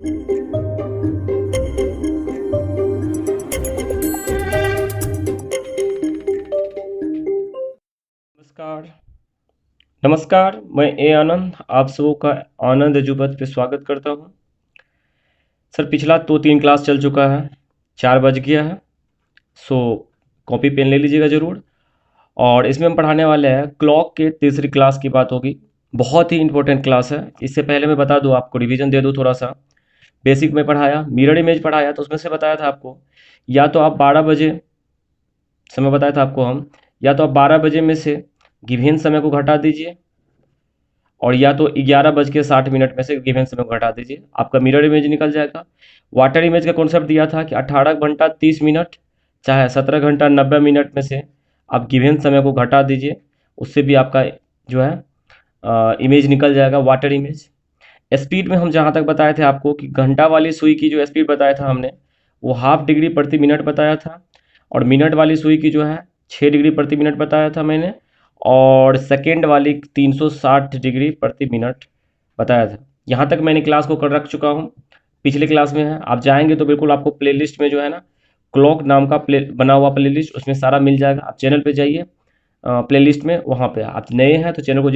नमस्कार। नमस्कार, मैं ए आनंद आप सबों का आनंद एजुपथ पे स्वागत करता हूँ। सर पिछला 2-3 क्लास चल चुका है, 4 बज गया है, सो कॉपी पेन ले लीजिएगा ज़रूर। और इसमें हम पढ़ाने वाले हैं क्लॉक के तीसरी क्लास की बात होगी। बहुत ही इंपॉर्टेंट क्लास है। इससे पहले मैं बता दूँ आपको, रिवीजन दे दूँ थोड़ा सा। बेसिक में पढ़ाया, मिरर इमेज पढ़ाया, तो उसमें से बताया था आपको या तो आप 12 बजे समय बताया था आपको हम, या तो आप 12 बजे में से गिवन समय को घटा दीजिए और या तो 11:60 में से गिवन समय को घटा दीजिए, आपका मिरर इमेज निकल जाएगा। वाटर इमेज का कॉन्सेप्ट दिया था कि 18 घंटा 30 मिनट चाहे 17 घंटा 90 मिनट में से आप गिवन समय को घटा दीजिए, उससे भी आपका जो है इमेज निकल जाएगा, वाटर इमेज। स्पीड में हम जहाँ तक बताए थे आपको कि घंटा वाली सुई की जो स्पीड बताया था हमने, वो ½ डिग्री प्रति मिनट बताया था, और मिनट वाली सुई की जो है 6 डिग्री प्रति मिनट बताया था मैंने, और सेकेंड वाली 360 डिग्री प्रति मिनट बताया था। यहाँ तक मैंने क्लास को कर रख चुका हूँ, पिछले क्लास में है। आप जाएंगे तो बिल्कुल आपको प्लेलिस्ट में जो है ना, क्लॉक नाम का बना हुआ प्लेलिस्ट, उसमें सारा मिल जाएगा। आप चैनल पे जाइए, प्लेलिस्ट में, वहाँ पे आप नए हैं तो चैनल को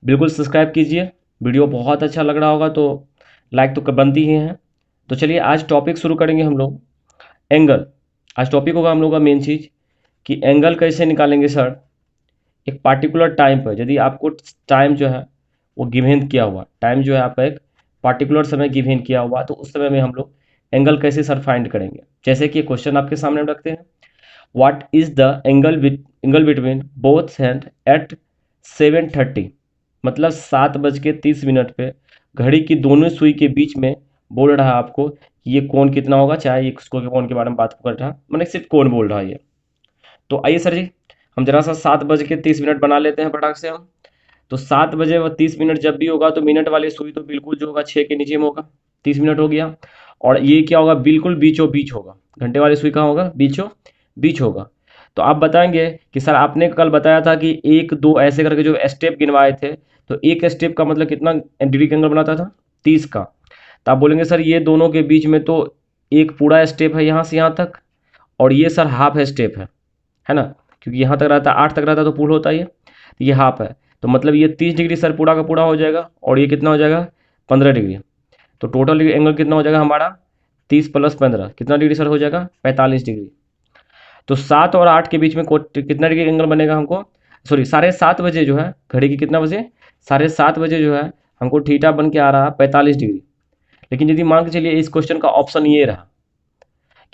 बिल्कुल सब्सक्राइब कीजिए। वीडियो बहुत अच्छा लग रहा होगा तो लाइक तो बनती ही है। तो चलिए आज टॉपिक शुरू करेंगे हम लोग, एंगल। आज टॉपिक होगा हम लोग का मेन चीज़ कि एंगल कैसे निकालेंगे सर। एक पार्टिकुलर टाइम पर यदि आपको टाइम जो है वो गिवन किया हुआ, टाइम जो है आपका एक पार्टिकुलर समय गिवन किया हुआ, तो उस समय में हम लोग एंगल कैसे सर फाइंड करेंगे। जैसे कि क्वेश्चन आपके सामने हम रखते हैं, what is the angle between both hand eight 7:30, मतलब 7:30 पे घड़ी की दोनों सुई के बीच में बोल रहा है आपको कि ये कोण कितना होगा, चाहे ये इसको कोण के बारे में बात कर रहा है, मैंने सिर्फ कोण बोल रहा है ये। तो आइए सर जी, हम जरा सा 7:30 बना लेते हैं फटाक से हम। तो 7:30 जब भी होगा तो मिनट वाली सुई तो बिल्कुल जो होगा 6 के नीचे में होगा, 30 मिनट हो गया। और ये क्या होगा, बिल्कुल बीचों बीच होगा। घंटे वाली सुई कहाँ होगा, बीचों बीच होगा। तो आप बताएंगे कि सर आपने कल बताया था कि 1 2 ऐसे करके जो स्टेप गिनवाए थे, तो एक स्टेप का मतलब कितना डिग्री का एंगल बनाता था, 30 का। तो आप बोलेंगे सर ये दोनों के बीच में तो एक पूरा स्टेप है यहाँ से यहाँ तक, और ये सर हाफ स्टेप है ना, क्योंकि यहाँ तक रहता है 8 तक रहता है तो पूर्ण होता है ये हाफ है। तो मतलब ये 30 डिग्री सर पूरा का पूरा हो जाएगा, और ये कितना हो जाएगा, 15 डिग्री। तो टोटल एंगल कितना हो जाएगा हमारा, 30 + 15 कितना डिग्री सर हो जाएगा, 45 डिग्री। तो 7 और 8 के बीच में कितना डिग्री एंगल बनेगा हमको, सॉरी 7:30 जो है घड़ी की, कितना बजे, 7:30 जो है हमको थीटा बन के आ रहा है 45 डिग्री। लेकिन यदि मान के चलिए इस क्वेश्चन का ऑप्शन ये रहा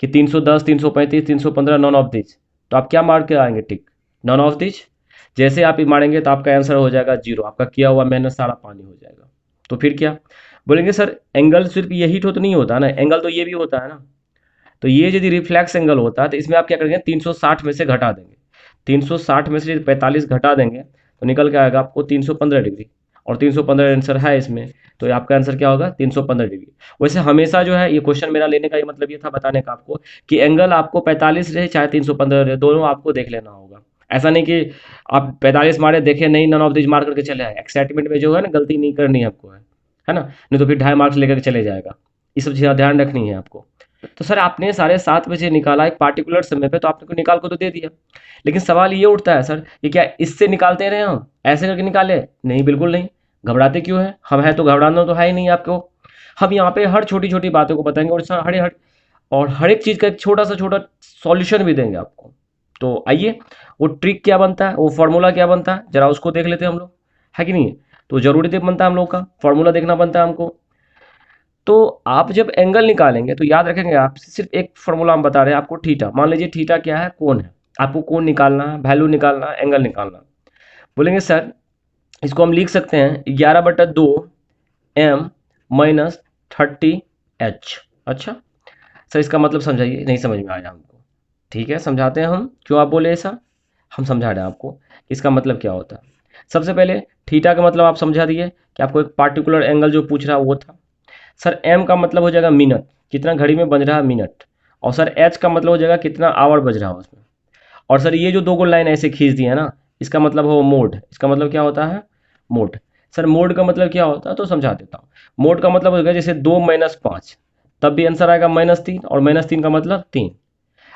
कि 310 335 315 नॉन ऑफ दिस, तो आप क्या मार के आएंगे, टिक, नॉन ऑफ दिस। जैसे आप मारेंगे तो आपका आंसर हो जाएगा 0, आपका किया हुआ मेहनत सारा पानी हो जाएगा। तो फिर क्या बोलेंगे सर, एंगल सिर्फ यही तो नहीं होता ना, एंगल तो ये भी होता है ना। तो ये यदि रिफ्लेक्स एंगल होता है तो इसमें आप क्या करेंगे, 360 में से घटा देंगे। 360 में से 45 घटा देंगे तो निकल के आएगा आपको 315 डिग्री, और 315 आंसर है इसमें। तो आपका आंसर क्या होगा, 315 डिग्री। वैसे हमेशा जो है ये क्वेश्चन मेरा लेने का ये मतलब ये था बताने का आपको कि एंगल आपको 45 रहे चाहे 315 रहे, दोनों आपको देख लेना होगा। ऐसा नहीं कि आप 45 मारे देखे नहीं, नन ऑफ दिस मार करके चले आए। एक्साइटमेंट में जो है ना, गलती नहीं करनी है आपको, है ना, नहीं तो फिर 2.5 मार्क्स लेकर के चले जाएगा। ये सब चीज़ें ध्यान रखनी है आपको। तो सर आपने 7:30 निकाला एक पार्टिकुलर समय पे, तो आपने को निकाल को तो दे दिया, लेकिन सवाल ये उठता है सर, ये क्या इससे निकालते रहे हम, ऐसे करके निकाले, नहीं बिल्कुल नहीं। घबराते क्यों हैं, हम हैं तो घबराना तो है ही नहीं आपको। हम यहाँ पे हर छोटी छोटी बातों को बताएंगे, और सर हर एक चीज़ का एक छोटा सा छोटा सॉल्यूशन भी देंगे आपको। तो आइए, वो ट्रिक क्या बनता है, वो फॉर्मूला क्या बनता है, जरा उसको देख लेते हैं हम लोग, है कि नहीं। तो जरूरी बनता है हम लोग का फॉर्मूला देखना बनता है हमको। तो आप जब एंगल निकालेंगे तो याद रखेंगे आप, सिर्फ एक फॉर्मूला हम बता रहे हैं आपको, थीटा। मान लीजिए थीटा क्या है, कोण है, आपको कोण निकालना है, वैल्यू निकालना है, एंगल निकालना है। बोलेंगे सर इसको हम लिख सकते हैं 11/2 m - 30h। अच्छा सर इसका मतलब समझाइए, नहीं समझ में आया हमको, ठीक है समझाते हैं हम, क्यों आप बोले ऐसा, हम समझा रहे हैं आपको इसका मतलब क्या होता है। सबसे पहले थीटा का मतलब आप समझा दिए कि आपको एक पार्टिकुलर एंगल जो पूछ रहा वो था। सर एम का मतलब हो जाएगा मिनट, कितना घड़ी में बज रहा है मिनट। और सर एच का मतलब हो जाएगा कितना आवर बज रहा है उसमें। और सर ये जो दो लाइन ऐसे खींच दी है ना, इसका मतलब हो मोड, इसका मतलब क्या होता है, मोड। सर मोड का मतलब क्या होता है तो समझा देता हूँ। मोड का मतलब होगा जैसे 2 - 5, तब भी आंसर आएगा -3, और -3 का मतलब 3।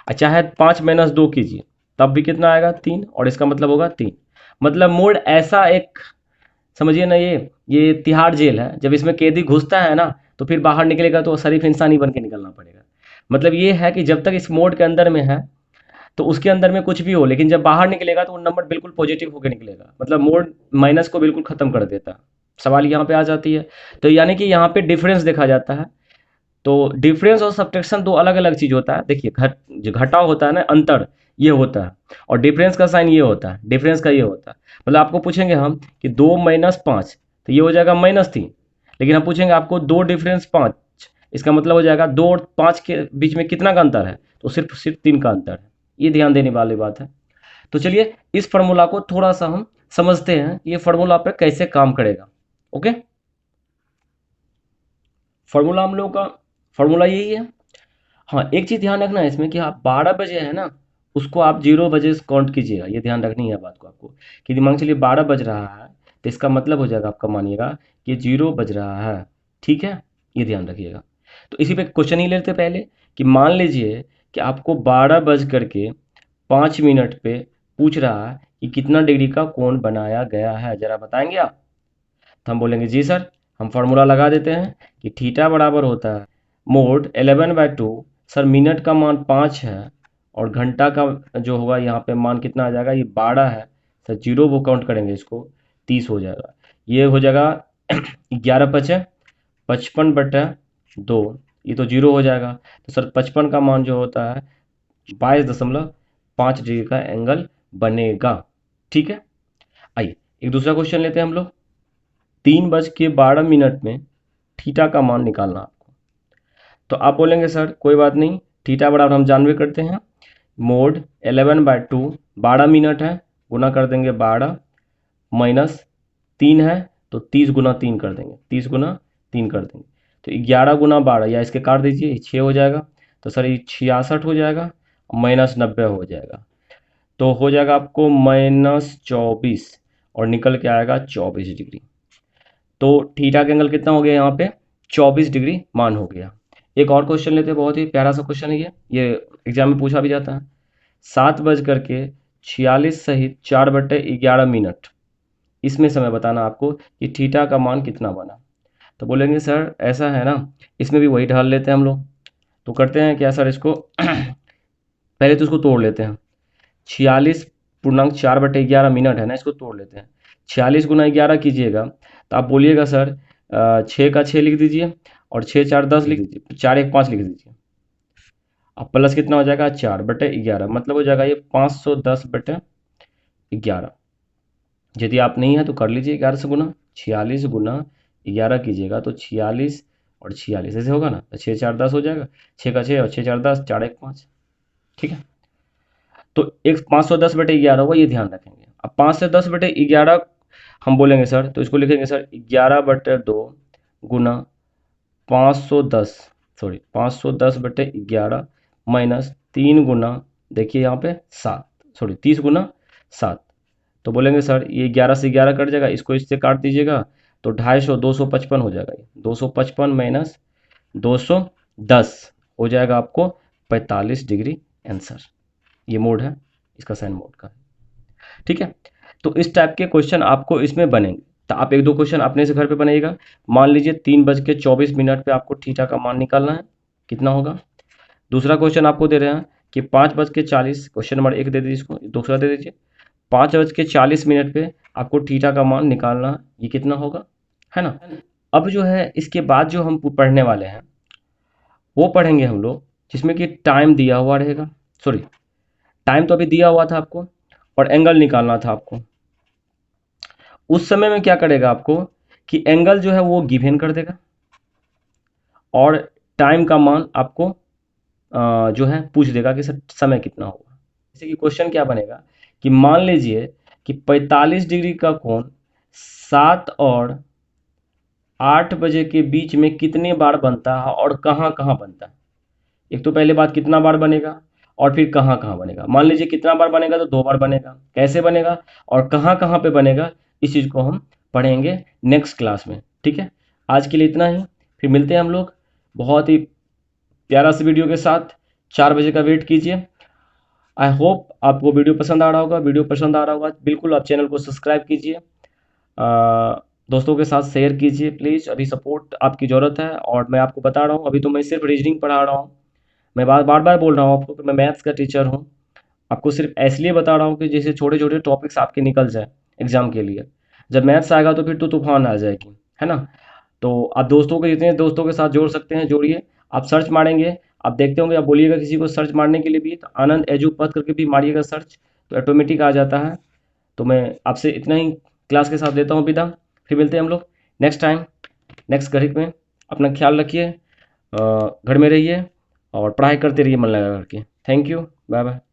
चाहे 5 - 2 कीजिए तब भी कितना आएगा 3, और इसका मतलब होगा 3। मतलब मोड ऐसा एक, समझिए ना, ये तिहाड़ जेल है। जब इसमें कैदी घुसता है ना तो फिर बाहर निकलेगा तो शरीफ इंसान ही बन के निकलना पड़ेगा। मतलब ये है कि जब तक इस मोड के अंदर में है तो उसके अंदर में कुछ भी हो, लेकिन जब बाहर निकलेगा तो वो नंबर बिल्कुल पॉजिटिव होकर निकलेगा। मतलब मोड माइनस को बिल्कुल खत्म कर देता है। सवाल यहाँ पे आ जाती है। तो यानी कि यहाँ पे डिफरेंस देखा जाता है। तो डिफरेंस और सब्ट्रैक्शन दो अलग अलग चीज होता है। देखिए, जो घटाव होता है ना, अंतर, ये होता है। और डिफरेंस का साइन ये होता है, डिफरेंस का ये होता है। मतलब आपको पूछेंगे हम कि 2 - 5, तो ये हो जाएगा -3। लेकिन हम पूछेंगे आपको 2 - 5, इसका मतलब हो जाएगा 2 और 5 के बीच में कितना का अंतर है, तो सिर्फ सिर्फ 3 का अंतर है। ये ध्यान देने वाली बात है। तो चलिए इस फार्मूला को थोड़ा सा हम समझते हैं कि ये फार्मूला पे कैसे काम करेगा। ओके, फार्मूला हम लोग का फार्मूला यही है। हाँ, एक चीज़ ध्यान रखना है इसमें कि आप 12 बजे है ना, उसको आप 0 बजे से काउंट कीजिएगा। ये ध्यान रखनी है बात को आपको, कि दिमाग चलिए 12 बज रहा है तो इसका मतलब हो जाएगा आपका, मानिएगा कि 0 बज रहा है। ठीक है, ये ध्यान रखिएगा। तो इसी पे क्वेश्चन ही लेते पहले, कि मान लीजिए कि आपको 12 बज करके 5 मिनट पे पूछ रहा है कि कितना डिग्री का कोण बनाया गया है, जरा बताएंगे आप। तो हम बोलेंगे जी सर, हम फार्मूला लगा देते हैं कि थीटा बराबर होता है मोड 11/2। सर मिनट का मान 5 है, और घंटा का जो होगा यहाँ पे मान कितना आ जाएगा, ये 12 है। सर जीरो वो काउंट करेंगे इसको, 30 हो जाएगा। ये हो जाएगा 11×5 = 55/2। ये तो जीरो हो जाएगा। तो सर 55 का मान जो होता है 22.5 डिग्री का एंगल बनेगा। ठीक है, आइए एक दूसरा क्वेश्चन लेते हैं हम लोग। 3 बज के 12 मिनट में थीटा का मान निकालना आपको। तो आप बोलेंगे सर कोई बात नहीं, थीटा बराबर हम जानवे करते हैं मोड 11/2, 12 मिनट है, गुना कर देंगे 12, -3 है तो 30 × 3 कर देंगे, 30 × 3 कर देंगे। तो 11 × 12, या इसके काट दीजिए, 6 हो जाएगा। तो सर ये 66 हो जाएगा, -90 हो जाएगा। तो हो जाएगा आपको -24, और निकल के आएगा 24 डिग्री। तो थीटा का एंगल कितना हो गया यहाँ पे, 24 डिग्री मान हो गया। एक और क्वेश्चन लेते हैं, बहुत ही प्यारा सा क्वेश्चन है ये एग्जाम में पूछा भी जाता है। 7 बज करके 46 सहित 4/11 मिनट, इसमें समय बताना आपको कि थीटा का मान कितना बना। तो बोलेंगे सर ऐसा है ना, इसमें भी वही ढाल लेते हैं हम लोग। तो करते हैं क्या सर, इसको पहले तो इसको तोड़ लेते हैं। 46.4/11 मिनट है ना, इसको तोड़ लेते हैं। 46 × 11 कीजिएगा तो आप बोलिएगा सर 6 का 6 लिख दीजिए, और 6×4 = 10 लिख दीजिए, 4×1 = 5 लिख दीजिए। अब प्लस कितना हो जाएगा 4/11, मतलब हो जाएगा ये 510/11। यदि आप नहीं है तो कर लीजिए 11 से गुना। 46 × 11 कीजिएगा तो 46 और 46 ऐसे होगा ना, तो 6×4 = 10 हो जाएगा। 6 का 6 और 6×4 = 10, 4×1 = 5। ठीक है, तो एक 510/11 होगा, ये ध्यान रखेंगे। अब 510/11 हम बोलेंगे सर, तो इसको लिखेंगे सर 11/2 गुना 510, सॉरी 510/11 -3 गुना, देखिए यहाँ पे 7, सॉरी 30 × 7। तो बोलेंगे सर ये 11 से 11 कट जाएगा, इसको इससे काट दीजिएगा तो 250, 255 हो जाएगा। ये 255 - 210 हो जाएगा आपको 45 डिग्री आंसर। ये मोड है, इसका साइन मोड का। ठीक है, तो इस टाइप के क्वेश्चन आपको इसमें बनेंगे। तो आप एक दो क्वेश्चन अपने से घर पे बनाइएगा। मान लीजिए 3 बज के 24 मिनट पे आपको थीटा का मान निकालना है, कितना होगा। दूसरा क्वेश्चन आपको दे रहे हैं कि 5 बज के 40, क्वेश्चन नंबर 1 दे दीजिए, इसको दूसरा दे दीजिए। 5 बज के 40 मिनट पे आपको थीटा का मान निकालना है, ये कितना होगा, है ना। अब जो है इसके बाद जो हम पढ़ने वाले हैं वो पढ़ेंगे हम लोग, जिसमें कि टाइम दिया हुआ रहेगा। सॉरी, टाइम तो अभी दिया हुआ था आपको, और एंगल निकालना था आपको। उस समय में क्या करेगा आपको कि एंगल जो है वो गिवन कर देगा, और टाइम का मान आपको जो है पूछ देगा कि सर समय कितना होगा। जैसे कि क्वेश्चन क्या बनेगा कि मान लीजिए कि 45 डिग्री का कोण 7 और 8 बजे के बीच में कितने बार बनता है और कहाँ कहाँ बनता है। एक तो पहले बात कितना बार बनेगा, और फिर कहाँ कहाँ बनेगा। मान लीजिए कितना बार बनेगा तो 2 बार बनेगा, कैसे बनेगा और कहाँ कहाँ पे बनेगा, इस चीज़ को हम पढ़ेंगे नेक्स्ट क्लास में। ठीक है, आज के लिए इतना ही, फिर मिलते हैं हम लोग बहुत ही प्यारा सा वीडियो के साथ। 4 बजे का वेट कीजिए। आई होप आपको वीडियो पसंद आ रहा होगा। वीडियो पसंद आ रहा होगा बिल्कुल आप चैनल को सब्सक्राइब कीजिए, दोस्तों के साथ शेयर कीजिए प्लीज़। अभी सपोर्ट आपकी ज़रूरत है। और मैं आपको बता रहा हूँ, अभी तो मैं सिर्फ रीजनिंग पढ़ा रहा हूँ। मैं बार बार बार बोल रहा हूँ आपको कि मैं मैथ्स का टीचर हूँ। आपको सिर्फ इसलिए बता रहा हूँ कि जैसे छोटे छोटे टॉपिक्स आपके निकल जाए एग्जाम के लिए। जब मैथ्स आएगा तो फिर तो तूफान आ जाएगी, है ना। तो आप दोस्तों के जितने दोस्तों के साथ जोड़ सकते हैं जोड़िए। आप सर्च मारेंगे, आप देखते होंगे, आप बोलिएगा किसी को सर्च मारने के लिए भी, तो आनंद एजुपथ करके भी मारिएगा सर्च, तो ऑटोमेटिक आ जाता है। तो मैं आपसे इतना ही क्लास के साथ देता हूँ विदा। फिर मिलते हैं हम लोग नेक्स्ट टाइम नेक्स्ट घड़ी में। अपना ख्याल रखिए, घर में रहिए और पढ़ाई करते रहिए मन लगा करके। Thank you, bye bye.